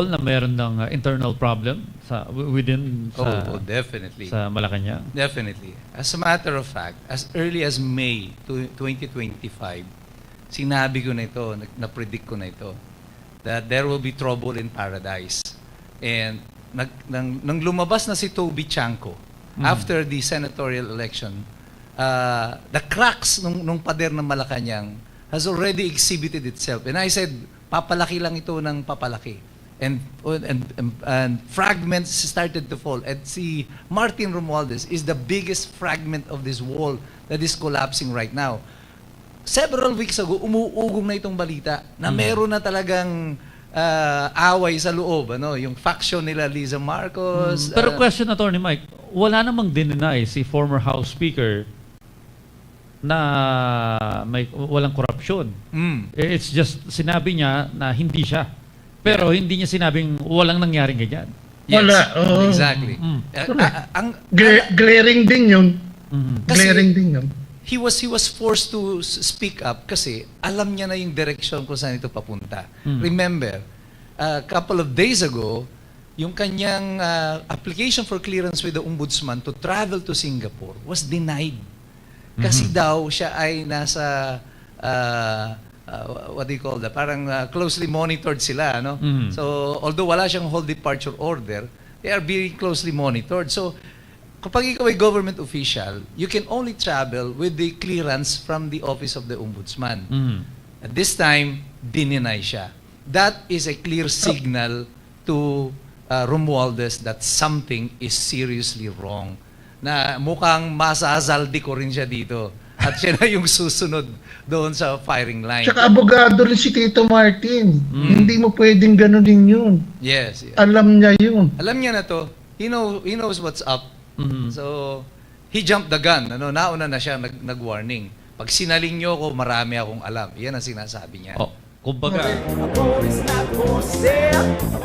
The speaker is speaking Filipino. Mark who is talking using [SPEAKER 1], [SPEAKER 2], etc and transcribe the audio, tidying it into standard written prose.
[SPEAKER 1] na meron ng internal problem within
[SPEAKER 2] definitely.
[SPEAKER 1] sa Malacanang?
[SPEAKER 2] Definitely. As a matter of fact, as early as May 2025, sinabi ko na ito, na-predict ko na ito, that there will be trouble in paradise. And nang lumabas na si Toby Chanco, after the senatorial election, the cracks nung pader ng Malacanang has already exhibited itself. And I said, papalaki lang ito ng papalaki. And fragments started to fall. And si Martin Romualdez is the biggest fragment of this wall that is collapsing right now. Several weeks ago, umuugong na itong balita na meron na talagang away sa loob. Yung faction nila, Liza Marcos.
[SPEAKER 1] Pero question, Attorney Mike, wala namang dinenay si former House Speaker na walang korupsyon. It's just, sinabi niya na hindi siya. Pero hindi niya sinabing walang nangyaring ganyan.
[SPEAKER 2] Yes,
[SPEAKER 3] Wala.
[SPEAKER 2] Exactly.
[SPEAKER 3] Glaring din yun. Glaring din yun.
[SPEAKER 2] He was forced to speak up kasi alam niya na yung direction kung saan ito papunta. Remember, a couple of days ago, yung kanyang application for clearance with the Ombudsman to travel to Singapore was denied. Kasi daw siya ay nasa what do you call that? Parang closely monitored sila, no? So, although wala siyang whole departure order, they are very closely monitored. So, kapag ikaw ay government official, you can only travel with the clearance from the office of the Ombudsman. At this time, dininay siya. That is a clear signal to Romualdez that something is seriously wrong. Na mukhang masazaldi ko rin siya dito. At siya na yung susunod doon sa firing line.
[SPEAKER 3] Tsaka abogado rin si Tito Martin. Hindi mo pwedeng ganunin yun.
[SPEAKER 2] Yes.
[SPEAKER 3] Alam niya yun.
[SPEAKER 2] Alam niya na to. He knows what's up. So, he jumped the gun. Nauna na siya nag-warning. Pag sinaling niyo ako, marami akong alam. Yan ang sinasabi niya.
[SPEAKER 1] Kumbaga,
[SPEAKER 4] Ako is not for sale.